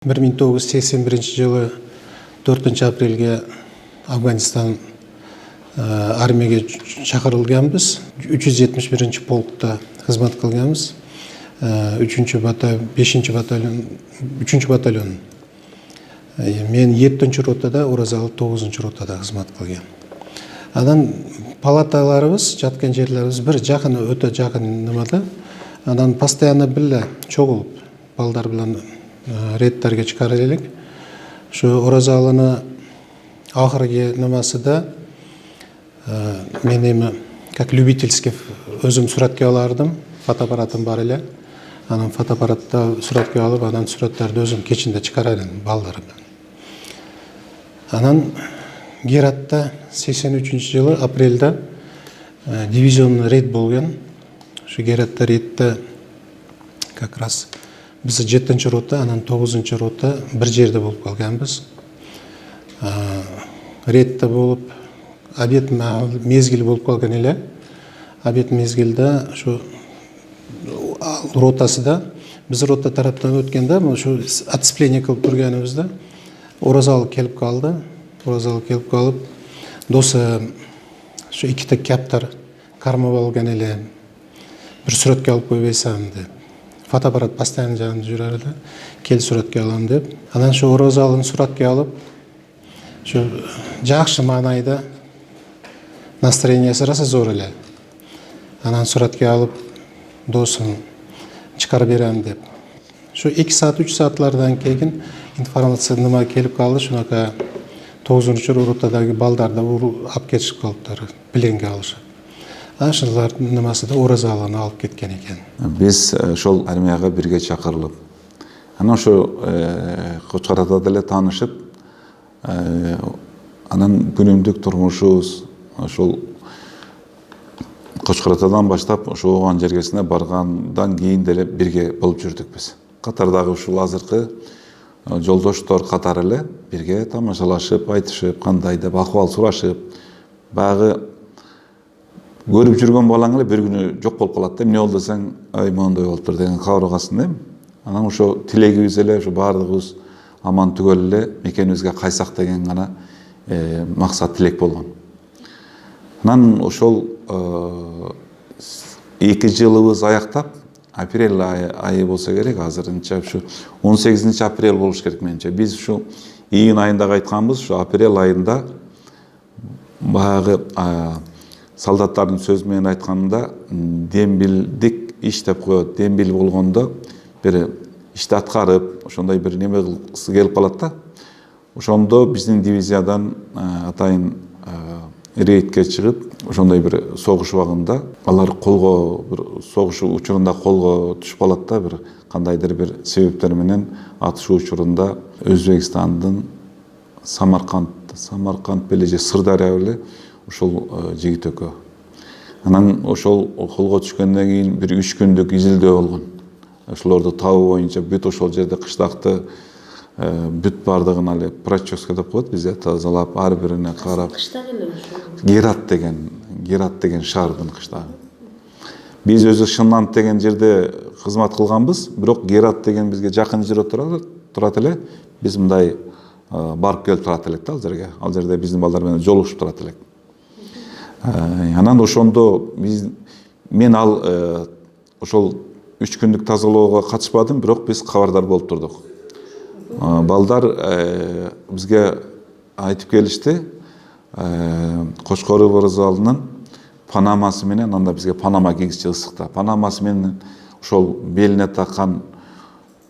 1981 жылы 4 апрелге Афганистан армияға шақырылғанбыз. 371 полкта қызмет қылғанбыз. 5 батальон. Мен 7 ротада, Оразалы 9 ротада қызмет қылған. Адан палаталарыбыз, жатқан жерлеріміз бір жақын, өте жақын нымада. Адан постоянно білі чоғылып, балдар білін рейдтерге шығарып елік. Şu Оразалыны ақырғы нымасы да мен как любительский өзім суратқа алардым, фотоаппаратым бар еле. Анан фотоаппаратта суратқа алып, анан сураттарды өзім кечінде шығарайын балдарым. Анан Гератта 83 жылы апрельда дивизионный рейд болған. Şu Гератта рейдті как раз біз 7 рота, анан 9 рота бір жерде болып қалғанбыз. Рейдті болып, обед мезгіл болып қалған еле. Обед мезгілді ротасы да, біз рота тараптан өткенде, отцепление қылып тұрғанымызда Оразалы келіп қалды. Оразалы келіп қалып, досы екіті кәптар қармап алған еле. Бір суратқа алып көбейсам деп. Фотоаппарат постоянно жанында жүрерді. Кел суратқа алам деп. Анан Оразалыны суратқа алып, жақшы маңайда настроениясы раса зор еле. Анан суратқа алып, досын шығарып берем деп. 2 саат, 3 саатлардан кейін информация ныма келіп қалды. Шунака 9 ротадағы балдарды алып кетіп қалыптар, пленге алышып. Ашылар нымасы да Оразалыны алып кеткен екен. Біз шол армияға бірге шақырылып, анан Қошқарата деле танышып, анан күнүмдүк турмушубуз шол Қошқаратадан баштап оған жергесіне баргандан кийин деле бірге болуп жүрдүк біз. Катардагы ушул азыркы жолдоштор катары эле бірге тамашалашып, айтышып, кандай деп акыбал сурашып, багы көрүп жүргөн балаң эле бир күнү жок болуп калат да, эмне болду десең, ай моундай болуптур деген кабар угасын да. Анан ошо тилегибиз эле ушу баардыгыбыз аман түгөл эле мекенибизге кайсак деген гана максат тилек болгон. Анан ошол 2 жылыбыз аяктап, апрель айы болсо керек, азырынча ушу 18 апрель болуш керек менимче. Биз ушу июнь айында айтканбыз, ушу апрель айында багы солдаттардын сөзү менен айтканда дембилдик иш деп коет. Дембил болгондо бир ишти аткарып, ошондой бир неме кылгысы келип калат да. Ошондо биздин дивизиядан атайын рейдке чыгып, ошондой бир согуш убагында алар колго бир согуш учурунда колго түшүп калат да, бир кандайдыр бир себептер менен атышуу учурунда Өзбекстандын Самарканд беле же Сырдария беле ошол жигит экөө. Анан ошол колго түшкөндөн кийин бир 3 күндүк изилдөө болгон. Ошолорду табуу боюнча бүт ошол жерде кыштакты бүт бардыгын эле проческа деп коет, бизде тазалап, ар бирине карап. Герат деген шаардын кыштагы. Биз өзү Шыннант деген жерде кызмат кылганбыз, бирок Герат деген бизге жакын жерде турат эле. Биз мындай барып келип турат элек да ал жерге. Ал жерде биздин балдар менен жолугушуп турат элек. Анан ошондо мен ошол 3 күндүк тазалоого катышпадым, бирок биз кабардар болуп турдук. Балдар бизге айтып келишти, Кошкор Оразалынын панамасы менен, анда бизге панама кийгизчи ысыкта. Панамасы менен ошол белине таккан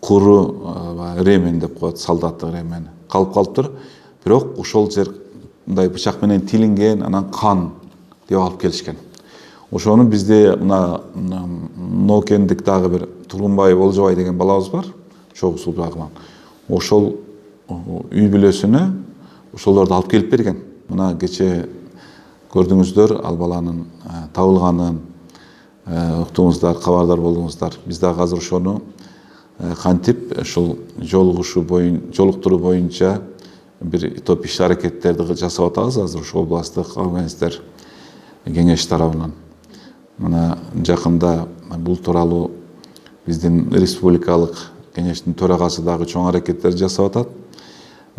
куру ремен деп коет, солдаттык ремен калып калыптыр. Бирок ошол жер мындай бычак менен тилинген, анан кан деп алып келишкен. Ошону бизде мына Нокендик дагы бир Тургунбай Болжобай деген балабыз бар, чогуу сулбагынан. Ошол үй бүлөсүнө ошолорду алып келип берген. Мына кече көрдүңүздөр ал баланын табылганын, уктуңуздар, кабардар болдуңуздар. Биз дагы азыр ошону кантип ошол жолуктуруу боюнча бир топ иш аракеттерди жасап атабыз азыр ошол областтык Афганистер кеңеш тарабынан. Мына жакында бул тууралуу биздин республикалык кеңештин төрагасы дагы чоң аракеттер жасап атат.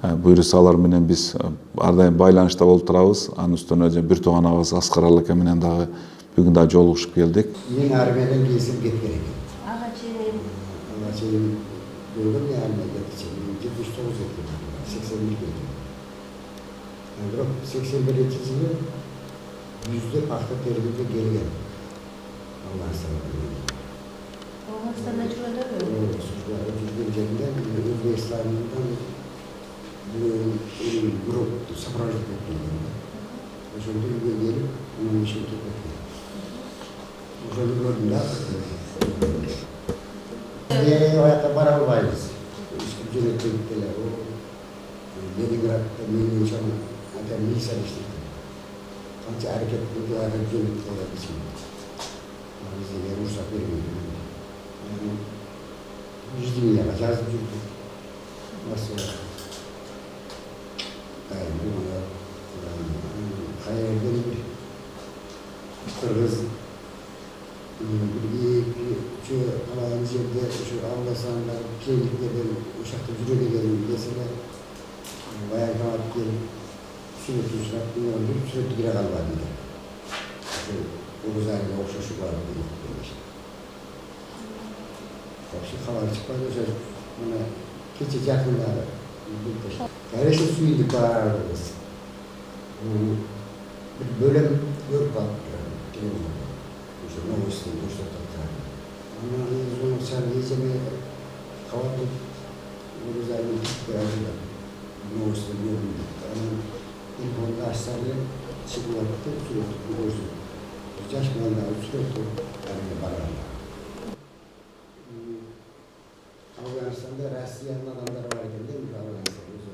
Буюрсалар менен биз ар дайым байланышта болуп турабыз. Анын үстүнө бир тууганыбыз Аскар ака менен дагы бүгүн дагы жолугушуп келдик. Мен армиядан келсем кеткен экен. Ага чейин Чейин бөлгөн армияда 79 экен, 81 экен. Бирок 81-жылы жүздеп акта тергөөгө келген. Ауғанстанда жүргөндөрбү? Жүрген жеринде Өзбекстандан групп сопровождать этип келген. Ошондо үйгө келип, анын ишин кеткен. Ошондо көрдүм да. Оякка бара албайбыз. Ишке жөнөтүп эле. Ленинградда менин чоң милиция иштейт. Канча аракет кылды, жөнөтүп коёбуз. Бизге рұқсат бермейді. 100 миллионға жазып жүрдік. Осы қайырдың бір қырғыз бір қалаған жерде ауласаңдар келдіктерден ошақта жүре деген десілер баяғы алып келіп суретті сұрап суретті кіре қалмады дейді. Оғызайға оқшашы бар дейді. Вообще хабар çıkmadı. Ona keçe yakınları. Kardeşim suydu bağırırız. Bir bölüm görüp baktı. İşte ne olsun, boşta takar. Ama onu sen yiyeceğime kavatı Oğuzay'ın birazcık ne olsun diyorum. Ama ilk onda açsarlı çıkmadı. Sürekli boştu. Yaş malları sürekli bağırırlar. Afganistan'da Rusya'nın adamları var değil mi? Afganistan'da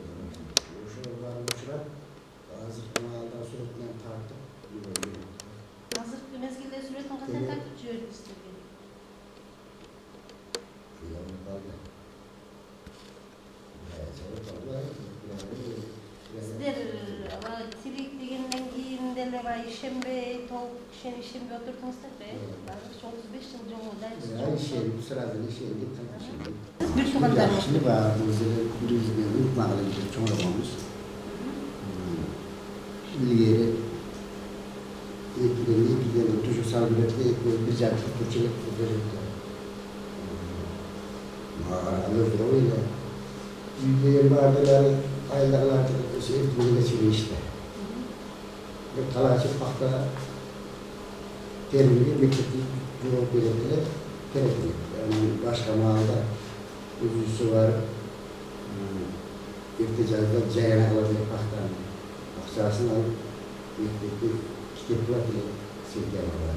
Uşaklarını uçurap, hazır kanaldan sürekli tartıp yürüyor. Hazır mezgilde sürekli kaçan takip ediyoruz istedim. Kıyamı kaldı. Sizler tirik degenden keyin dele var işembe, tavuk işembe oturdunuzlar be. 35 yıl Cumhur'dayız. Ya işe, bu sırada işe gittim. Bir tuğanlarmış. Şimdi var, mesela bir yüzüne unutmalı bir çoğun olmuş. İlgili eklerini tuşu saldırıklı bir cadde Türkçelik verildi. Mağaralarda öyle. Yüzleyen vardılar, aylarlarda etkileri geçiriyor işte. Bir talaçık bakta terimli mektepli cevap verildiler. Gerekli. Yani başka mağarada üzüsü var. İrticazda cayanakları bir baktan. Aksarasını alıp mektepli kitaplar bile sevgiye var.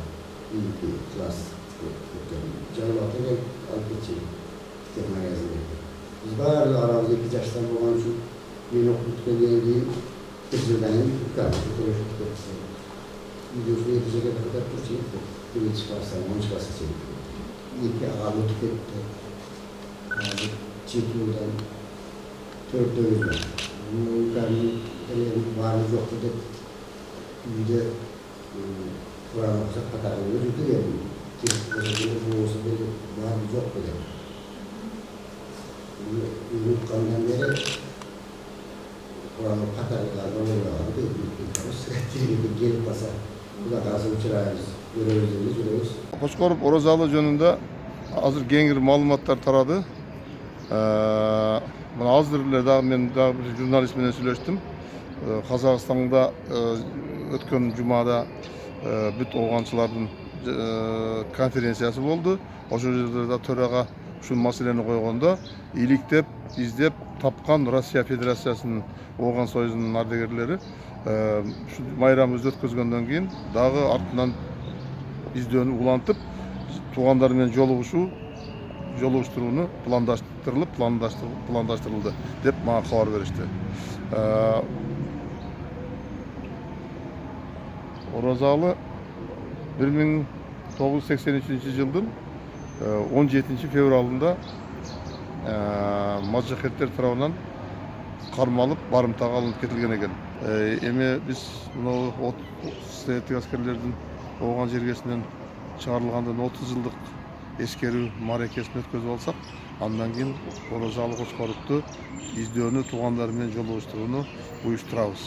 İyi bir klas. Cevapları alıp geçelim. Kitap magazini. Biz bağırlı aramızda 2 yaştan olan için yeni okuduktan geldiğim kızıldanın yukarı. Videosunu yetecek kadar Türkçe yaptık. Biri çıkarsa, 10 çıkarsa çekti. İyi ki ağırlı tüketti. Çekiyordan 4 dövüzden. Bunu yukarının varlığı yoktu da büyüde Kur'an okusak patarını yürüdü ya. Çekiyordan bu olsa böyle varlığı yok dedi. Yürüdükten beri Kur'an'ın patarlılarına oluyorlardı. Gelip basa. Bu da karşı uçurayız. Görüyoruz. Qo'chqorov O'ro'zali жөнүндө азыр кеңири маалыматтар тарады. Мына азыр эле дагы мен дагы бир журналист менен сүйлөштүм. Казакстанда өткөн жумада бүт оғанчылардын конференциясы болду. Ошол жерде да төрага ушул маселени койгондо иликтеп, издеп тапкан Россия Федерациясынын Оğan Союзунун ардагерлери şu майрамыбызды өткөзгөндөн кийин дагы артынан издөөнү улантып, туугандар менен жолугуштурууну пландаштырылды деп мага кабар беришти. Оразалы 1983 жылдын 17 февралында маджахеттер тарабынан кармалып, барымтага алынып кетилген экен. Эми биз советтик аскерлердин Оğan жергесинен чыгарылгандан 30 жылдык эскерүү мааракесин өткөзүп алсак, андан кийин оразалык оскорукту издөөнү туугандар менен жолугуштурууну уюштурабыз.